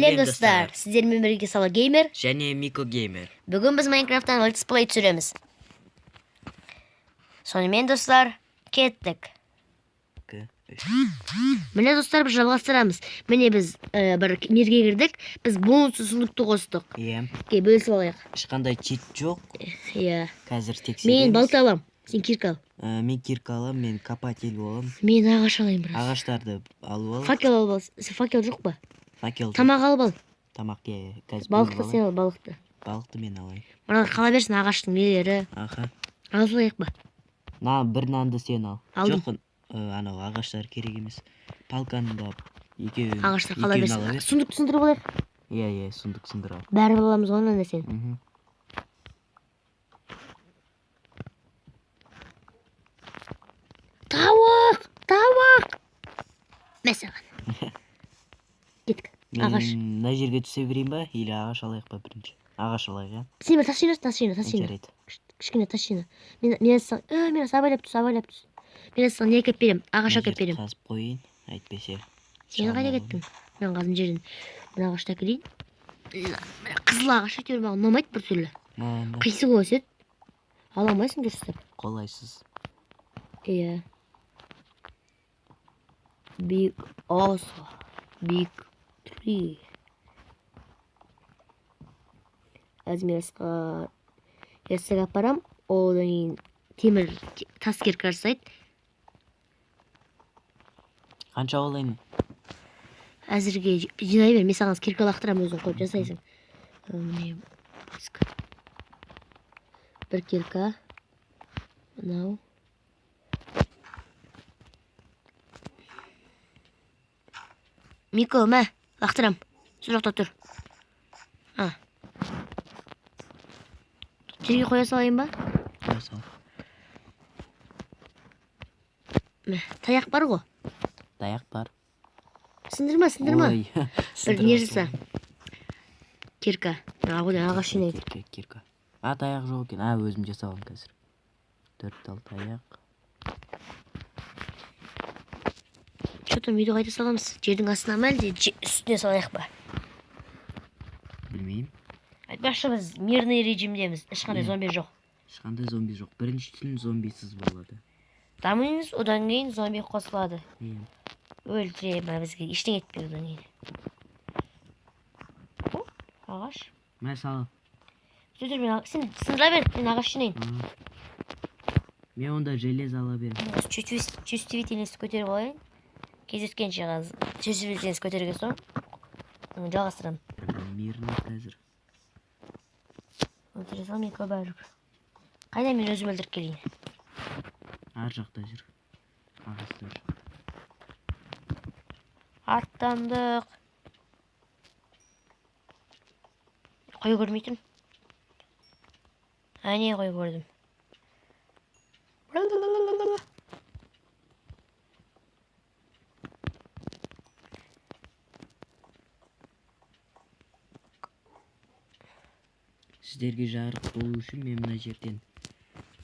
Сәлем достар, сіздермен бірге Сала Геймер және Мико Геймер. Бүгін біз Майнкрафттан летсплей түсіреміз. Сонымен достар, кеттік. Міне достар, біз жалғастырамыз. Міне біз бір мерге кірдік. Біз бонус сундукты қостық. Кей бөлісіп алайық. Ешқандай чит жоқ. Қазір тексереміз. Мен балта алам, сен кирка ал. Мен кирка алам, мен копатель болам. Мен ағаш алайын біраз. Ағаштарды алып ал. Факел алып ал. Факел жоқ па? Факел. Тамақ алып ал. Тамақ қазір. Балықты сен ал, балықты. Балықты мен алайын. Мына қала берсін ағаштың нелері. Аха. Алып алайық ба? Бір нанды сен ал. Алдым. Жоқ, анау ағаштар керек емес. Палканы да екеуін. Ағаштар қала берсін. Сундукты сындырып алайық. Иә, сундук сындыр ал. Бәрі аламыз ғой онда сен. Тауық! Мәсіған. Кеттік. Ағаш. Мына жерге түсе берейін ба? Или ағаш алайық ба бірінші? Ағаш алайық, ja? Сен бір тасшина. Кішкене тасшина. Мен абайлап түс. Мен саған не әкеп берем? Ағаш әкеп берем. Қазып қойын, әйтпесе. Сен қайда кеттің? Мен қазым жерден. Мына ағашты әкелейін. Қызыл ағаш әйтеуір маған ұнамайды бір түрлі. Қисық өсет. Ала алмайсың дұрыстап. Қолайсыз. Иә. Big also. Big tree. Қазір ясыға апарам. Одан кейін темір тас кирка жасайды. Қанша олайын? Әзірге жинай бер, мен саған кирка лақтырам, өзің қойып жасайсың. Бір кирка. Мынау. Мико, мә, лақтырам. Сұрақты тұр. Жерге қоя салайын ба? Қоя сал. Мә, таяқ бар ғой? Таяқ бар. Сындырма. Ой, бір не жаса. Кирка. Одан ағаш жинайды. Кирка. Таяқ жоқ екен. Өзім жасалам қазір. 4 тал таяқ. Что-то үйді қайда саламыз? Жердің астына ма әлде үстіне салайық ба? Білмеймін. Айтпақшы біз мирный режимдеміз. Ешқандай зомби жоқ. Ешқандай зомби жоқ. Біріншіден зомбисіз болады. Дамимыз, одан кейін зомби қосылады. Өлтіре бізге ештеңе етпей одан кейін. Ағаш. Мә сал. Сен сындыра бер, мен ағаш жинайын. Мен онда желез ала берем. Чувствительность көтеріп алайын. Кездескенше чувствительность көтерген соң жалғастырамын. Мирный қазір. Өлтіре сал, мен көп әріп. Қайда мен өзім өлтіріп келейін? Ар жақта жүр. Ағастар. Аттандық. Қой көрмейтін. Не қой көрдім. Сіздерге жарық болу үшін мен мына жерден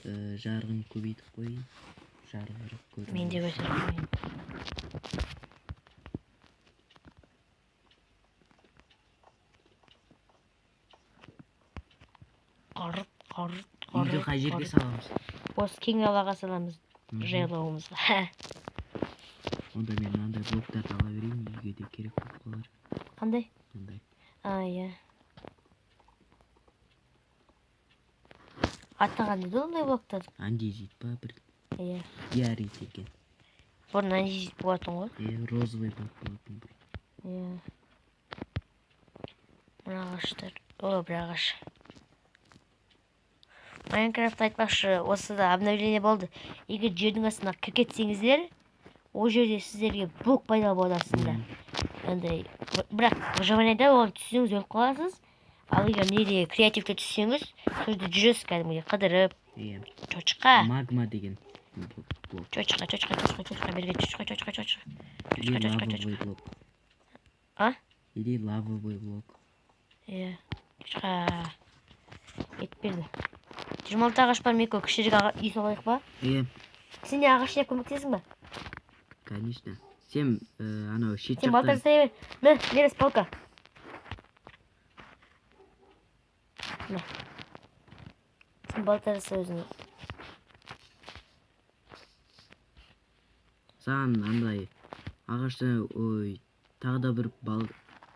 жарығын көбейтіп қойын. Жарығырық көріп. Мен де көтеріп қойын. Үйді қай жерге саламыз? Осы кең далаға саламыз. Жайлауымызға. Онда мен мынандай блоктарды ала берейін, үйге де керек болып қалар. Қандай? Мындай. Иә. Аттаған деді ондай блоктарды? Андезит па бір? Иә. Диарит екен. Бұрын андезит болатын ғой? Розовый блок болатын бұл. Иә. Мына ағаштар. Бір ағаш. Майнкрафт айтпақшы, осы да обновление болды. Егер жердің астына кетсеңіздер, ол жерде сіздерге блок пайда болады астында. Бірақ жаманайда оған түссеңіз өліп қаласыз. Ал егер неде креативті түссеңіз, сөзді жүресіз кәдімге қыдырып. Чочқа. Магма деген блок. Чочқа, берген чочқа. Или лавовый блок. Или лавовый блок. Чочқа. Етпеді. 26 ағаш бар, Мико, кішірек үй салайық ба? Сен де ағаш жинап көмектесің ба? Конечно. Сен анау шет Сен балта жасай бер. Мә, нерес палка. Мына. Сен балта жаса өзүңө. Саған андай ағаштан ой тағы да бір балта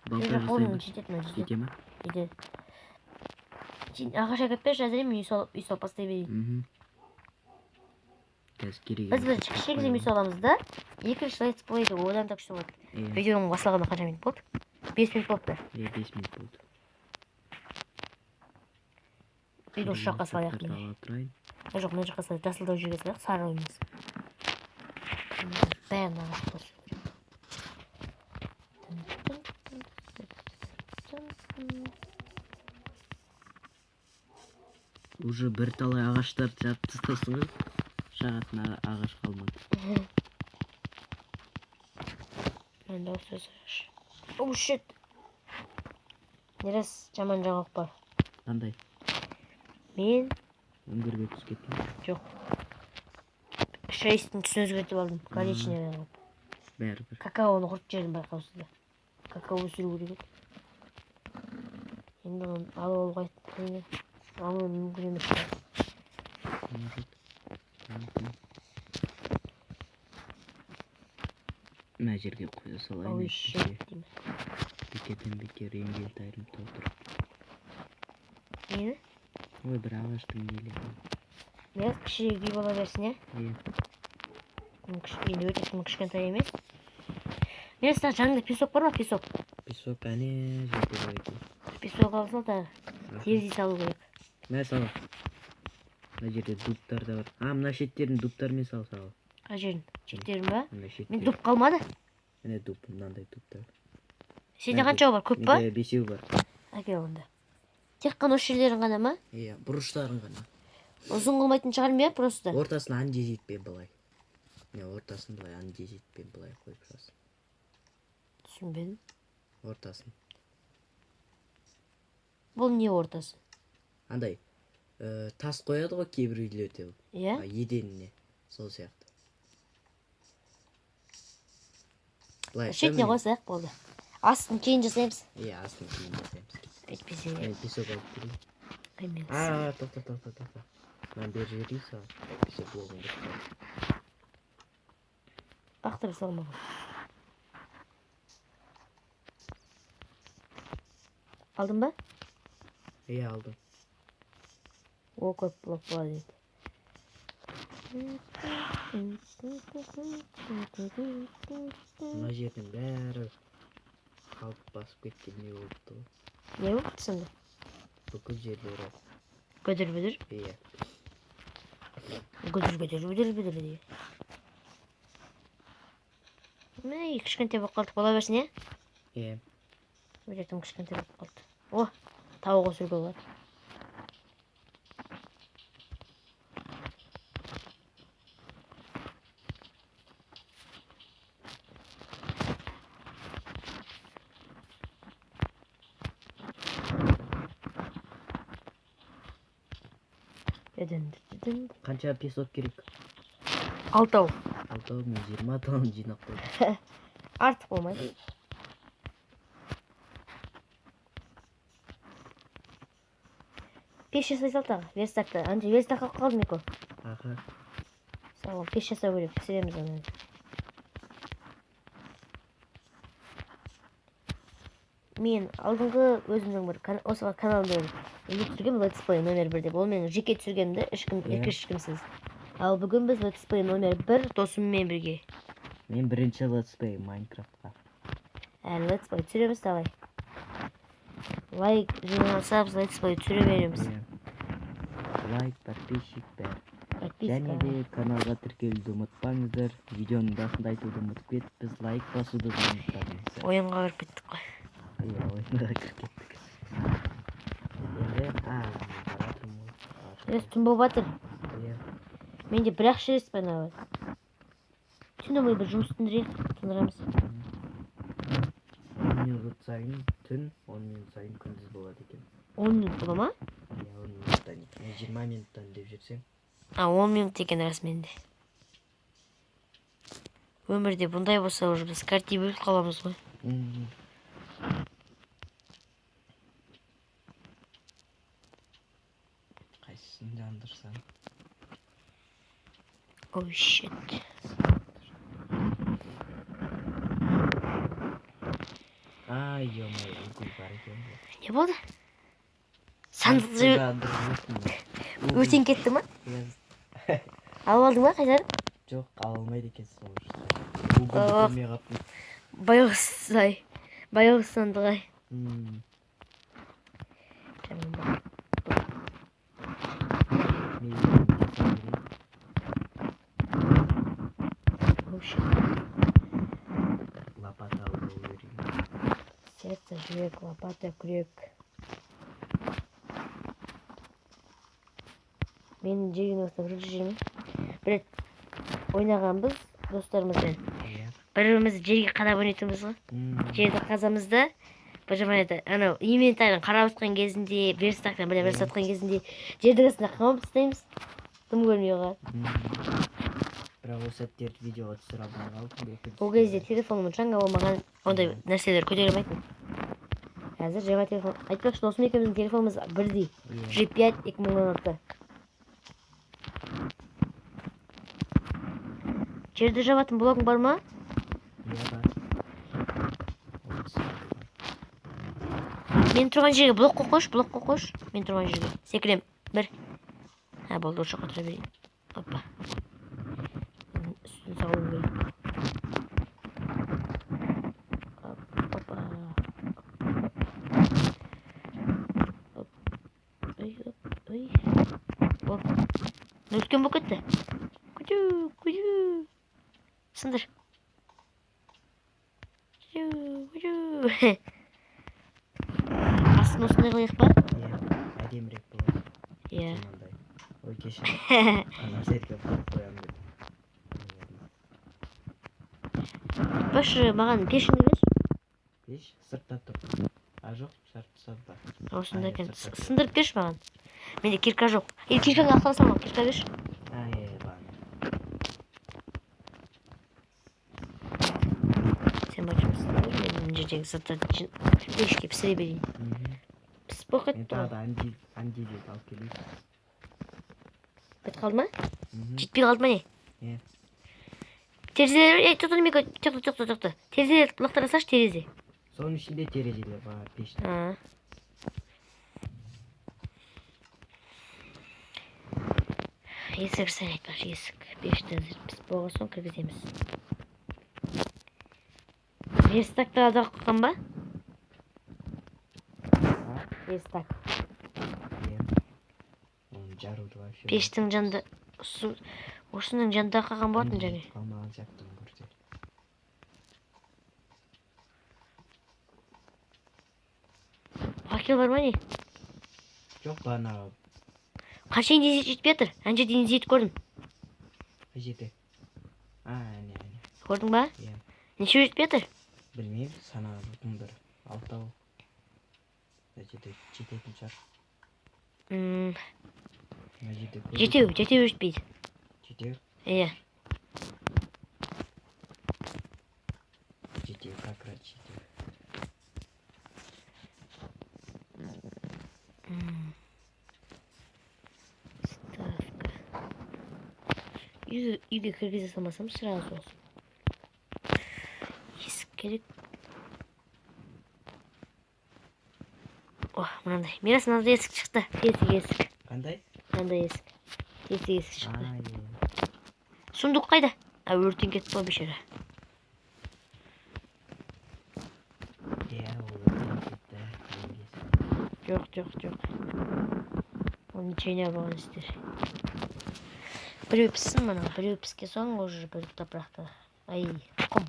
жасаймын. Жетет мына Жете ма? Жетет. Сен ағаш әкеп берші, әзір мен үй салып бастай берейін. Қазір керек. Біз бір кішігірім үй саламыз да, екінші летс плейді одан да күшті болады. Видеоның басталғанына қанша минут болды? 5 минут болыпты. 5 минут болды. Үйді осы жаққа салайық міне. Жоқ, мына жаққа салайық, жасылдау жерге салайық, сары ойымыз. Бәрін ағаш қосу керек. Уже бір талай ағаштарды жапып тастасың ғой. Шағатын ағаш қалмады. Енді осы ағаш. Оу, шет! Нерес жаман жаңалық бар. Қандай? Мен... Үңгірге түсіп кеттім. Жоқ. Шайыстың түсін өзгертіп алдым. Коричневый алып. Бәрібір. Какаоны құрт жерін байқаусызда. Какао өсіру керек. Енді оны алып алуға айттым. Алуы мүмкін емес. Мына жерге қоя салайын. Ой, шет деймін. Бекерден бекер еңгел-тайрым толтырып. Нені? Ой, бір ағаштың нелері. Мен кішірек үй бола берсін, Иә. Енді өте кішкентай емес. Мен саған жаңында песок бар ма, песок? Песок әне жерде бар екен. Песок алсал да терзи салу керек. Мә сал. Мына жерде дубтар да бар. Мына шеттерін дубтармен сал. Қай жерін? Шеттерін ба? Мына шеттер. Мен дуб қалмады. Міне дуб, мынандай дубтар. Сенде қаншауы бар, көп па? Менде 5-еу бар. Әкел онда. Тек қана осы жерлерін ғана ма? Иә, бұрыштарын ғана. Ұзын қылмайтын шығар ма, просто? Ортасын анже жетпен былай. Не, ортасын былай анже жетпен былай қойып жасын. Түсінбедім. Ортасын. Бұл не ортасы? Андай, тас қояды ғой кейбір үйлерде. Иә? Еденіне. Сол сияқты. Шетіне қойсақ болды. Астын кейін жасаймыз. Иә, астын кейін жасаймыз. Әйтпесе. Песок алып келейін. Қаймен. Тоқта. Мен бер жердей сал. Әйтпесе блогын бұқтар. Ақтыр салмаған. Алдың ба? Иә, алдым. О, көп блок болады. Мына жердің бәрі қалып басып кеткен не болыпты ғой. Не болыпты сонда? Бүкіл жерлері. Көдір-бүдір? Иә. Көдір дейді. Міне, кішкентай болып қалдық, бола берсін, е? Иә. Өтетін кішкентай болып қалды. О, тауық өсіруге болады. Қанша песок керек? 6 тау. 6 мен 20 тауын жинап қойдым. Артық болмайды. Пеш жасай салтағы, верстакта. Анже верстак қалып қалды меко. Аха. Сау, пеш жасау керек, пісіреміз оны. Мен алдыңғы өзімнің бір осыға каналымда түсіргем Let's Play номер 1 деп. Ол менің жеке түсіргенімді ешкімсіз. Ал бүгін біз Let's Play номер 1 досыммен бірге. Мен бірінші Let's Play Майнкрафтқа. Let's Play түсіреміз давай. Лайк жиналса біз Let's Play түсіре береміз. Лайк, подписчик бәр. Подписка. Және де каналға тіркелуді ұмытпаңыздар. Видеоның басында айтуды ұмытып кеттік. Біз лайк басуды ұмытпаңыздар. Ойынға кіріп кеттік қой. Иә, ойынға кіріп кеттік. Енді, баратырмын. Шерес түн болып жатыр. Иә. Менде бір-ақ шерес байна бар. Түні бойы бір жұмыс түндірейік, тындырамыз. 10 минут сайын түн, 10 минут сайын күндіз болады екен. 10 минут бола ма? Иә, 10 минуттан. 20 минуттан деп жүрсем. 10 минут деген рас менде. Өмірде бұндай болса уже біз карти бөліп қаламыз ғой. Kesin yandırsan. Oh shit. Ay yomay uyku var ekan. Ne oldu? Sandıkçı Yandırıp örten ketdi mi? Biraz Alып алдың ба қайтарып? жоқ алмайды екенсің ол жерде. Ох. Google көрмей қалыппын. Баяғы сандық ай. Tamam bak. Oh shit. Лопата алып берейін. Сердце, жүрек, лопата, күрек. Менің жерген осында бірінші жерім. Бір ойнағанбыз достарымызбен. Біріміз жерге қадап ойнайтынбыз ғой. Жерді қазамызда бір жаманайды. Анау инвентарьны қарап отқан кезінде, верстактан бір нәрсе отқан кезінде жердің астына қамап тастаймыз. Дым көрмей қалады. Бірақ осы сәттерді видеоға түсіре алмай қалдым. Ол кезде телефонымның жаңа болмаған, ондай нәрселер көтере алмайтын. Қазір жаңа телефон. Айтпақшы, досым екеуміздің телефонымыз бірдей. G5 2016. Жерді жабатын блогың бар ма? Иә бар. Мен тұрған жерге блок қош. Мен тұрған жерге. Секірем. Бір. Болды, ошаққа тұра берейін. Опа. Үстін сауын берейін. Опа. Ой. Ол. Үлкен болып кетті. Күдүү. Сындыр. Астын осындай қылайық ба? Әдемірек болады. Иә. Ой, кешір. Ана жерге қоямын деп. Башы, маған пешіңді берші. Пеш сыртта тұр. Жоқ, сыртта. Осында екен. Сындырып берші маған. Менде кирка жоқ. Кирканы ақтап салмам, кирка берші. Сен бачымсың. Мен жердегі заттарды пешке пісіре берейін. Пісіп болып кетті ғой. Андилет алып келейін. Бітіп қалды ма? Жетпей қалды ма не? Иә. Терезелер, тоқта. Терезелер лақтыра салшы, терезе. Соның ішінде терезелер бар, пештің. Есік сән айтпақшы, есік. Пешті біз болған соң кіргіземіз. Верстакта да қойған ба? Верстак. Пештің жанында, осының жанында қалған болатын және. Қалмаған жақтың көрсе. Факел бар ма не? Жоқ, бана. Қанша дейін жетпей жатыр? Әнже дейін жетіп көрдім. Жеті. Әне. Көрдің ба? Иә. Неше жетпей жатыр? Білмеймін, санаға бұтыңдар. Алтау. Жететін шығар. Жетеу жетпейді. Жетеу? Иә. Жетеу, как раз жетеу. Ставка. Үйге кіргізе салмасам сразу olsun. Есік керек. Мынандай. Мирас, мынандай есік шықты. Есік. Қандай? Мынандай есік. Есік шықты. Иә. Сундуқ қайда? Өртен кетті ғой бешара. Иә, ол өртен кетті. Жоқ. Оны чайна болған істер. Біреу піссін мына. Біреу піске соң уже бір топырақты. Ай, құм.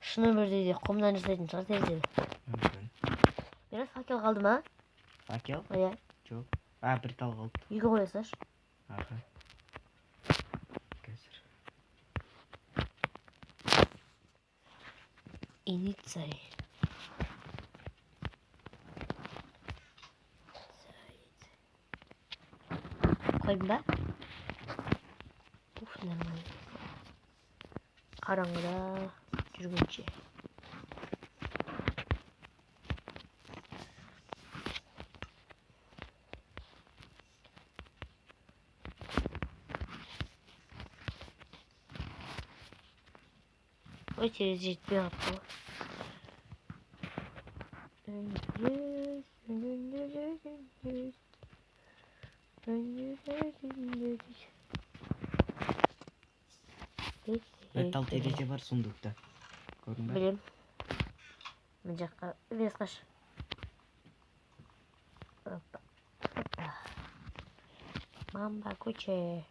Шыны бірде де құмдан жасайтын шығар терезелі. Мирас, факел қалды ма? Факел? Иә. Жоқ. Бір тал қалды. Үйге қоя салшы. Аха. Қазір. Иницай. Қойдың ба? Нормально. Қараңғыда жүргенше. Ой, терезе жетпей қалыпты Bir tal tereзе var сундукта. Көрдің бе? Білем. Мына жаққа бес қаш. Мамба көче.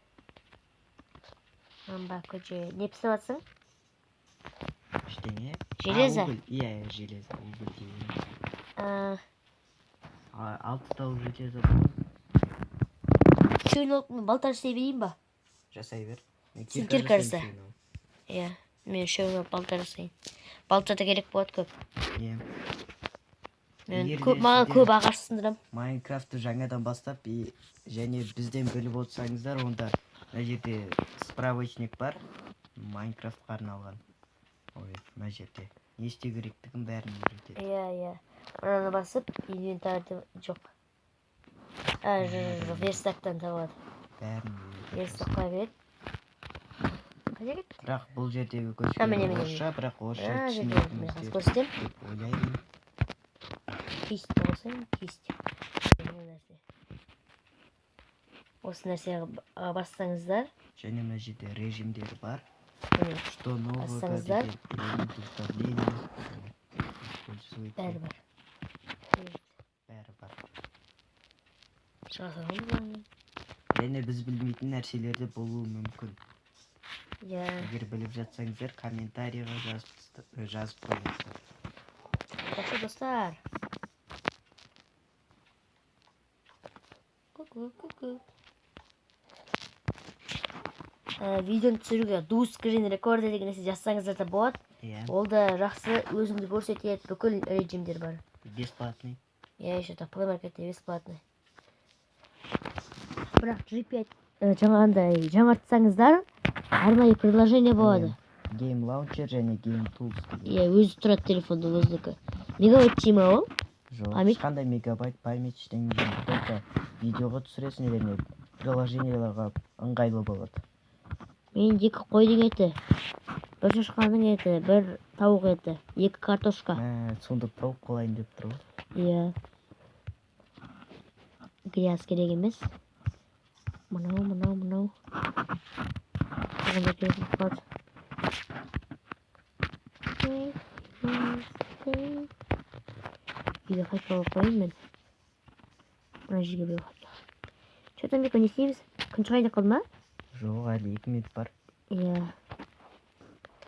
Не пісіп жатсың? Ештеңе? Железо? Иә, железо. Уголь деймін. 6 тал железо бар. Шөйін олып мен балтар істей берейін ба? Жасай бер. Сен киркарса. Иә, мен шөйін олып балтар жасайын. Балтар да керек болады көп. Иә. Маған көп ағаш сындырам. Майнкрафтты жаңадан бастап, және бізден біліп отырсаңыздар, онда мына жерде справочник бар. Майнкрафтқа арналған. Ой, мына жерде. Не істеу керектігін бәрін үйретеді. Иә. Мынаны басып, инвентарды жоқ. Жоқ, верстактан табады. Бәрін Верстаққа береді. Қайда кетті? Бірақ бұл жердегі көшпелі орысша, бірақ орысша түсінетініміз деп ойлаймын. Кисть болсаң, кисть. Осы нәрсеге бассаңыздар. Және мына жерде режимдер бар. Что нового Бассаңыздар. Бәрі бар. Шығасың. Және біз білмейтін нәрселерде болуы мүмкін. Иә. Егер біліп жатсаңыздар, комментарийға жазып қойыңыздар. Жақсы достар. Ку-ку. Видеоны түсіруге ду скрин рекорд деген нәрсе жазсаңыздар да болады. Ол да жақсы өзіңді көрсетеді, бүкіл режимдер бар. Бесплатный. Я еще так Play Market'те бесплатный. Бірақ G5 жаңағындай жаңартсаңыздар, арнайы приложение болады. Game Launcher және Game Tools. Иә, өзі тұрады телефонның өзінікі. Мегабайт жей ма ол? Жоқ, ешқандай мегабайт память ештеңе жеймін. Только видеоға түсіресің және приложенияларға ыңғайлы болады. Мен 2 қойдың еті, 1 шошқаның еті, 1 тауық еті, 2 картошка. Сонда тауық қылайын деп тұр ғой. Иә. Гряз керек емес. Мынау. Қандай керек болады. Үйге қайтпауға қойын мен. Мына жерге біреу қайтпау. Что-то Мико не істейміз? Күн шығайын деп қалды ма? Жоқ, әлі 2 минут бар. Иә.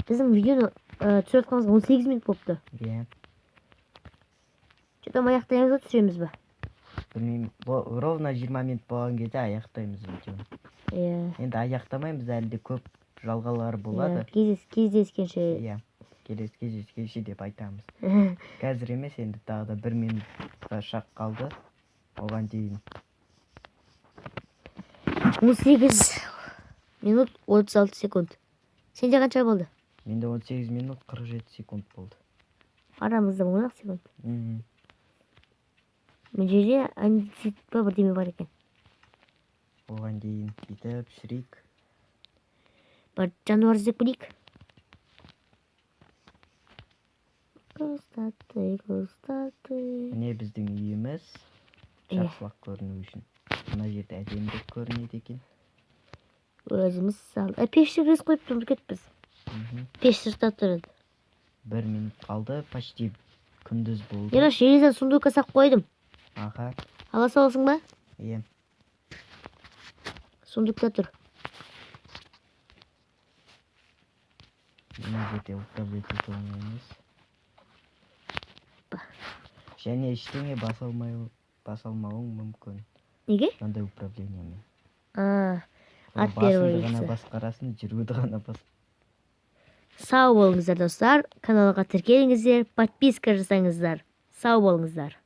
Біздің видеоны түсіретқанымызға 18 минут болыпты. Иә. Что-то аяқтаймыз ба, түсіреміз ба? Білмеймін. Ровно 20 минут болған кезде аяқтаймыз видеоны. Иә. Енді аяқтамаймыз, әлі де көп жалғалары болады. Кездескенше. Иә. Кездескенше деп айтамыз. Қазір емес, енді тағы да 1 минутқа шақ қалды. Оған дейін 18 минут 36 секунд. Сенде қанша болды? Менде 18 минут 47 секунд болды. Арамызда 10 секунд. Мен жерде андезит па бірдеме бар екен. Оған дейін бүйтіп шірейік. Бір жануар іздеп білейік. Құстаты. Міне біздің үйіміз. Жақсылық көріну үшін. Мына жерде әдемірек көрінеді екен. Өзіміз салды. Пешті кіріс қойып тұрмыз кетпіз. Пеш сыртта тұрады. 1 минут қалды, почти күндіз болды. Ераш, железен сундукқа сақ қойдым. Аха. Ала саласың ба? Иә. Сундукта тұр. Мына жерде управлять ете алмаймыз. Және ештеңе басалмауың мүмкін. Неге? Қандай управлениямен. Ат первый ғана басқарасын, жүруді ғана бас. Сау болыңыздар достар. Каналға тіркеліңіздер, подписка жасаңыздар. Сау болыңыздар.